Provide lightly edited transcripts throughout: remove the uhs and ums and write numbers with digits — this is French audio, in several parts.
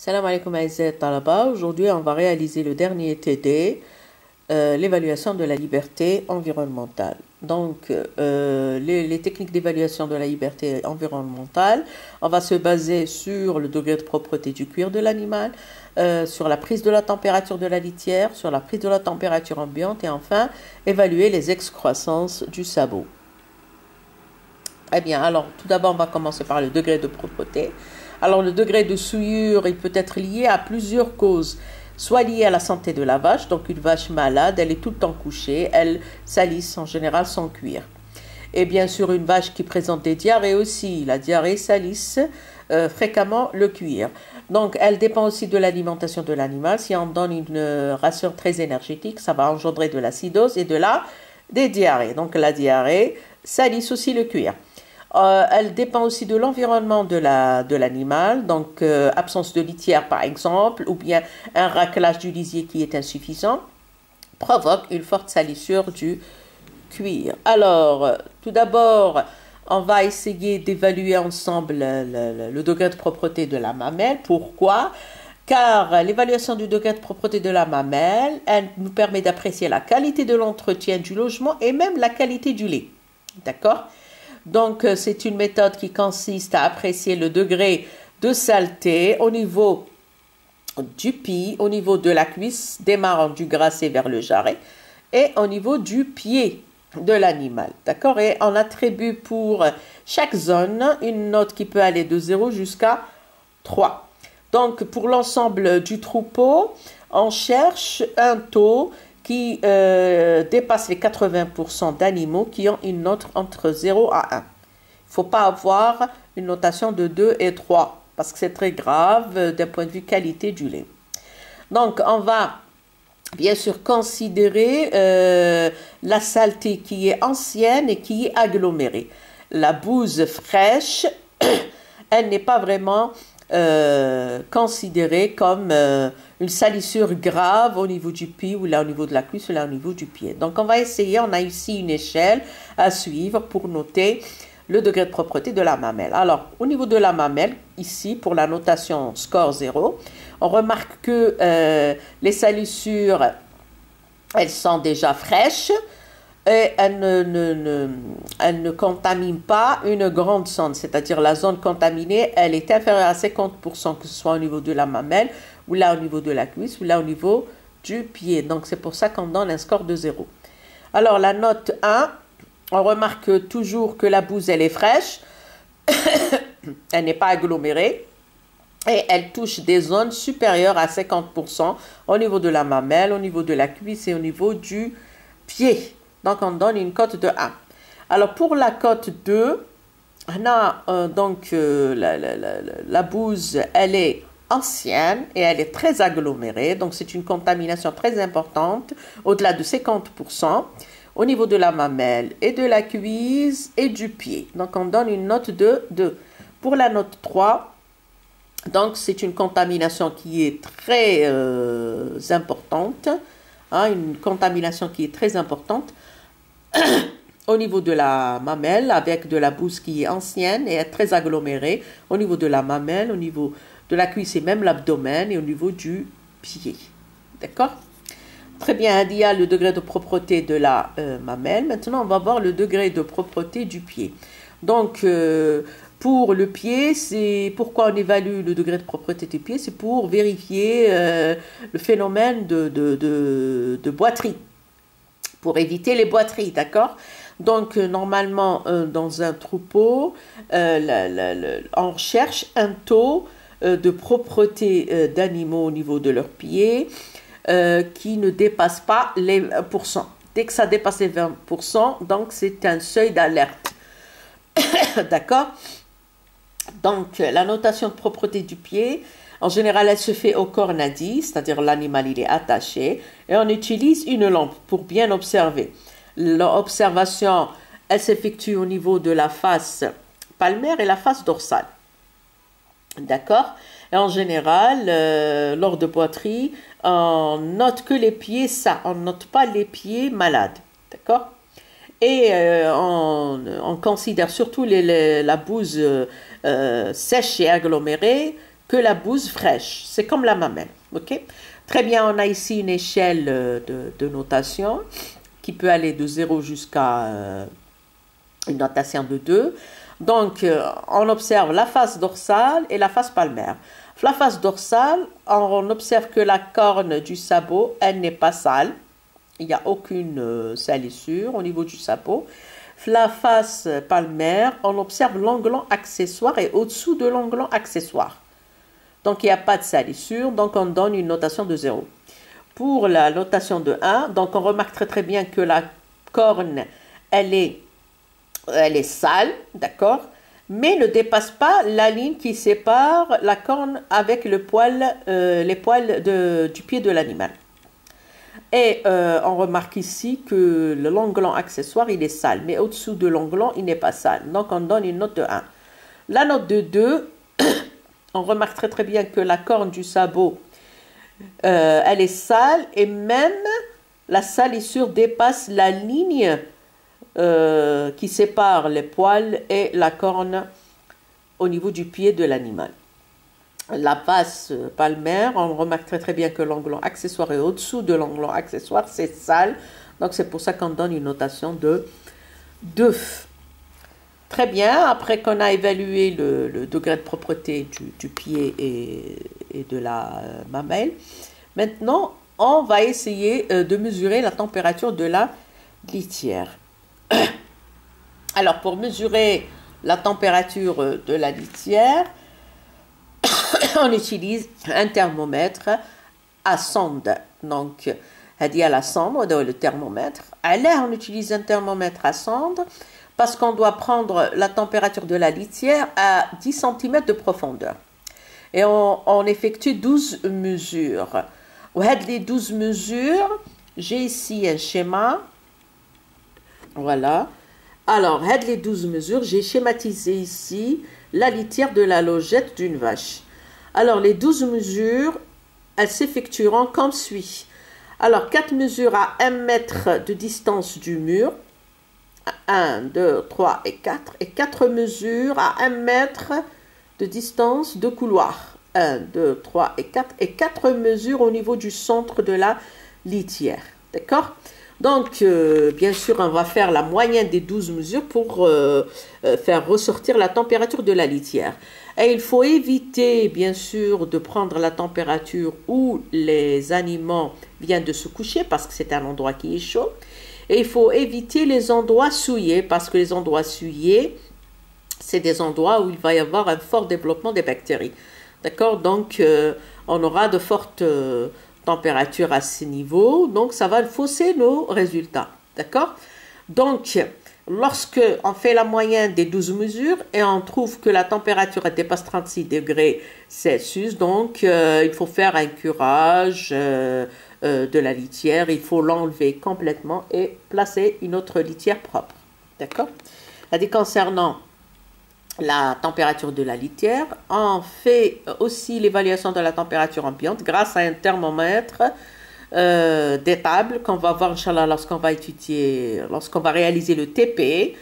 Salam alaikum Aïzet Talaba. Aujourd'hui, on va réaliser le dernier TD, l'évaluation de la liberté environnementale. Donc, les techniques d'évaluation de la liberté environnementale, on va se baser sur le degré de propreté du cuir de l'animal, sur la prise de la température de la litière, sur la prise de la température ambiante et enfin, évaluer les excroissances du sabot. Eh bien, alors, tout d'abord, on va commencer par le degré de propreté. Alors, le degré de souillure, il peut être lié à plusieurs causes. Soit lié à la santé de la vache, donc une vache malade, elle est tout le temps couchée, elle salisse en général son cuir. Et bien sûr, une vache qui présente des diarrhées aussi, la diarrhée salisse fréquemment le cuir. Donc, elle dépend aussi de l'alimentation de l'animal. Si on donne une ration très énergétique, ça va engendrer de l'acidose et des diarrhées. Donc, la diarrhée salisse aussi le cuir. Elle dépend aussi de l'environnement de l'animal, donc absence de litière par exemple, ou bien un raclage du lisier qui est insuffisant, provoque une forte salissure du cuir. Alors, tout d'abord, on va essayer d'évaluer ensemble le degré de propreté de la mamelle. Pourquoi? Car l'évaluation du degré de propreté de la mamelle, elle nous permet d'apprécier la qualité de l'entretien du logement et même la qualité du lait. D'accord? Donc, c'est une méthode qui consiste à apprécier le degré de saleté au niveau du pis, au niveau de la cuisse, démarrant du grasset vers le jarret, et au niveau du pied de l'animal. D'accord? Et on attribue pour chaque zone une note qui peut aller de 0 jusqu'à 3. Donc, pour l'ensemble du troupeau, on cherche un taux qui dépasse les 80% d'animaux qui ont une note entre 0 à 1. Il ne faut pas avoir une notation de 2 et 3 parce que c'est très grave d'un point de vue qualité du lait. Donc, on va bien sûr considérer la saleté qui est ancienne et qui est agglomérée. La bouse fraîche, elle n'est pas vraiment considérée comme une salissure grave au niveau du pied ou là au niveau de la cuisse ou là au niveau du pied. Donc on va essayer, on a ici une échelle à suivre pour noter le degré de propreté de la mamelle. Alors au niveau de la mamelle, ici pour la notation score 0, on remarque que les salissures, elles sont déjà fraîches et elles ne contaminent pas une grande zone, c'est-à-dire la zone contaminée, elle est inférieure à 50%, que ce soit au niveau de la mamelle, ou là au niveau de la cuisse, ou là au niveau du pied. Donc c'est pour ça qu'on donne un score de 0. Alors la note 1, on remarque toujours que la bouse, elle est fraîche, elle n'est pas agglomérée, et elle touche des zones supérieures à 50% au niveau de la mamelle, au niveau de la cuisse et au niveau du pied. Donc, on donne une cote de 1. Alors, pour la cote 2, on a la bouse, elle est ancienne et elle est très agglomérée. Donc, c'est une contamination très importante, au-delà de 50%, au niveau de la mamelle et de la cuisse et du pied. Donc, on donne une note de 2. Pour la note 3, donc, c'est une contamination qui est très importante. Une contamination qui est très importante au niveau de la mamelle avec de la bouse qui est ancienne et est très agglomérée au niveau de la mamelle, au niveau de la cuisse et même l'abdomen et au niveau du pied. D'accord? Très bien, il y a le degré de propreté de la mamelle. Maintenant, on va voir le degré de propreté du pied. Donc, pour le pied, c'est pourquoi on évalue le degré de propreté du pied, c'est pour vérifier le phénomène de boiterie, pour éviter les boiteries, d'accord? Donc, normalement, dans un troupeau, on cherche un taux de propreté d'animaux au niveau de leurs pieds qui ne dépasse pas les 20%. Dès que ça dépasse les 20%, donc c'est un seuil d'alerte. D'accord? Donc, la notation de propreté du pied, en général, elle se fait au cornadi, c'est-à-dire l'animal, il est attaché, et on utilise une lampe pour bien observer. L'observation, elle s'effectue au niveau de la face palmaire et la face dorsale. D'accord? Et en général, lors de boiterie, on note que les pieds sains, on ne note pas les pieds malades. D'accord? Et on considère surtout la bouse sèche et agglomérée que la bouse fraîche. C'est comme la mamelle. Ok? Très bien, on a ici une échelle de notation qui peut aller de 0 jusqu'à une notation de 2. Donc, on observe la face dorsale et la face palmaire. La face dorsale, on observe que la corne du sabot, elle n'est pas sale. Il n'y a aucune salissure au niveau du sabot. La face palmaire, on observe l'onglant accessoire et au-dessous de l'onglant accessoire. Donc, il n'y a pas de salissure, donc on donne une notation de 0. Pour la notation de 1, donc on remarque très bien que la corne, elle est sale, d'accord, mais ne dépasse pas la ligne qui sépare la corne avec les poils du pied de l'animal. Et on remarque ici que l'onglant accessoire, il est sale, mais au-dessous de l'onglant, il n'est pas sale. Donc, on donne une note de 1. La note de 2, on remarque très bien que la corne du sabot, elle est sale et même la salissure dépasse la ligne qui sépare les poils et la corne au niveau du pied de l'animal. La face palmaire, on remarque très bien que l'onglant accessoire est au-dessous de l'onglant accessoire, c'est sale, donc c'est pour ça qu'on donne une notation de 2. Très bien, après qu'on a évalué le degré de propreté du pied et de la mamelle, maintenant on va essayer de mesurer la température de la litière. Alors, pour mesurer la température de la litière, on utilise un thermomètre à sonde. Donc, elle dit à la sonde, le thermomètre. Là, on utilise un thermomètre à sonde parce qu'on doit prendre la température de la litière à 10 cm de profondeur. Et on effectue 12 mesures. Les 12 mesures, j'ai ici un schéma. Voilà. Alors, les 12 mesures, j'ai schématisé ici la litière de la logette d'une vache. Alors, les 12 mesures, elles s'effectueront comme suit. Alors, 4 mesures à 1 mètre de distance du mur. 1, 2, 3 et 4. Et 4 mesures à 1 mètre de distance de couloir. 1, 2, 3 et 4. Et 4 mesures au niveau du centre de la litière. D'accord ? Donc, bien sûr, on va faire la moyenne des 12 mesures pour faire ressortir la température de la litière. Et il faut éviter, bien sûr, de prendre la température où les animaux viennent de se coucher parce que c'est un endroit qui est chaud. Et il faut éviter les endroits souillés parce que les endroits souillés, c'est des endroits où il va y avoir un fort développement des bactéries. D'accord? Donc, on aura de fortes température à ce niveau, donc ça va fausser nos résultats, d'accord? Donc, lorsque on fait la moyenne des 12 mesures et on trouve que la température dépasse 36 degrés Celsius, donc il faut faire un curage de la litière, il faut l'enlever complètement et placer une autre litière propre, d'accord? Concernant la température de la litière, on fait aussi l'évaluation de la température ambiante grâce à un thermomètre d'étable qu'on va voir, Inch'Allah, lorsqu'on va réaliser le TP.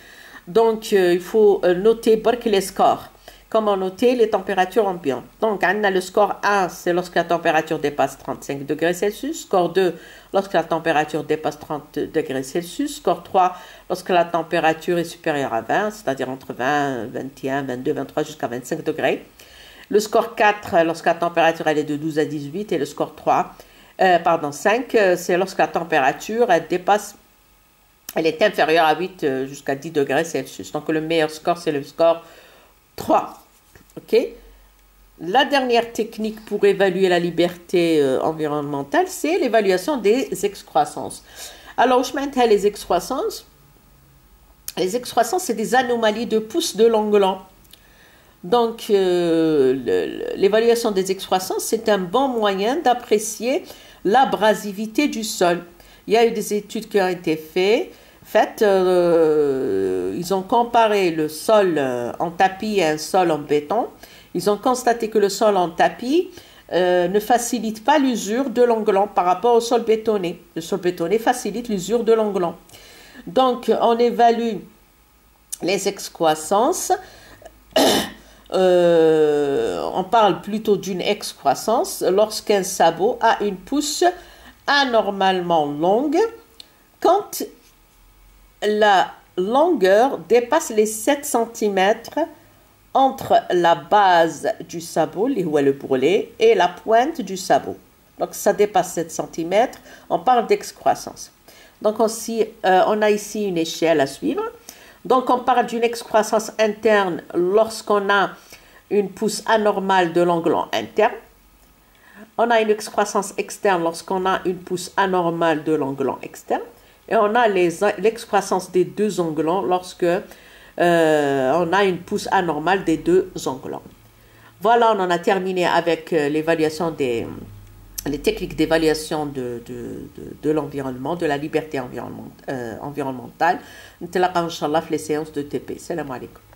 Donc, il faut noter les scores. Comment noter les températures ambiantes? Donc, on a le score 1, c'est lorsque la température dépasse 35 degrés Celsius. Score 2, lorsque la température dépasse 30 degrés Celsius. Score 3, lorsque la température est supérieure à 20, c'est-à-dire entre 20, 21, 22, 23 jusqu'à 25 degrés. Le score 4, lorsque la température elle est de 12 à 18. Et le score 5, c'est lorsque la température elle est inférieure à 8 jusqu'à 10 degrés Celsius. Donc, le meilleur score, c'est le score 3. OK? La dernière technique pour évaluer la liberté environnementale, c'est l'évaluation des excroissances. Alors, je m'intéresse les excroissances. Les excroissances, c'est des anomalies de pousse de l'onglant. Donc, l'évaluation des excroissances, c'est un bon moyen d'apprécier l'abrasivité du sol. Il y a eu des études qui ont été faites. Ils ont comparé le sol en tapis et un sol en béton. Ils ont constaté que le sol en tapis ne facilite pas l'usure de l'onglant par rapport au sol bétonné. Le sol bétonné facilite l'usure de l'onglant. Donc, on évalue les excroissances on parle plutôt d'une excroissance lorsqu'un sabot a une pousse anormalement longue quand la longueur dépasse les 7 cm entre la base du sabot, le bourrelet, et la pointe du sabot. Donc ça dépasse 7 cm, on parle d'excroissance. Donc on a ici une échelle à suivre. Donc on parle d'une excroissance interne lorsqu'on a une pousse anormale de l'ongle interne. On a une excroissance externe lorsqu'on a une pousse anormale de l'ongle externe. Et on a l'excroissance des deux onglons lorsque on a une pousse anormale des deux onglons. Voilà, on en a terminé avec l'évaluation les techniques d'évaluation de l'environnement, de la liberté environnementale. Nous allons, Inch'Allah, les séances de TP. Salam alaikum.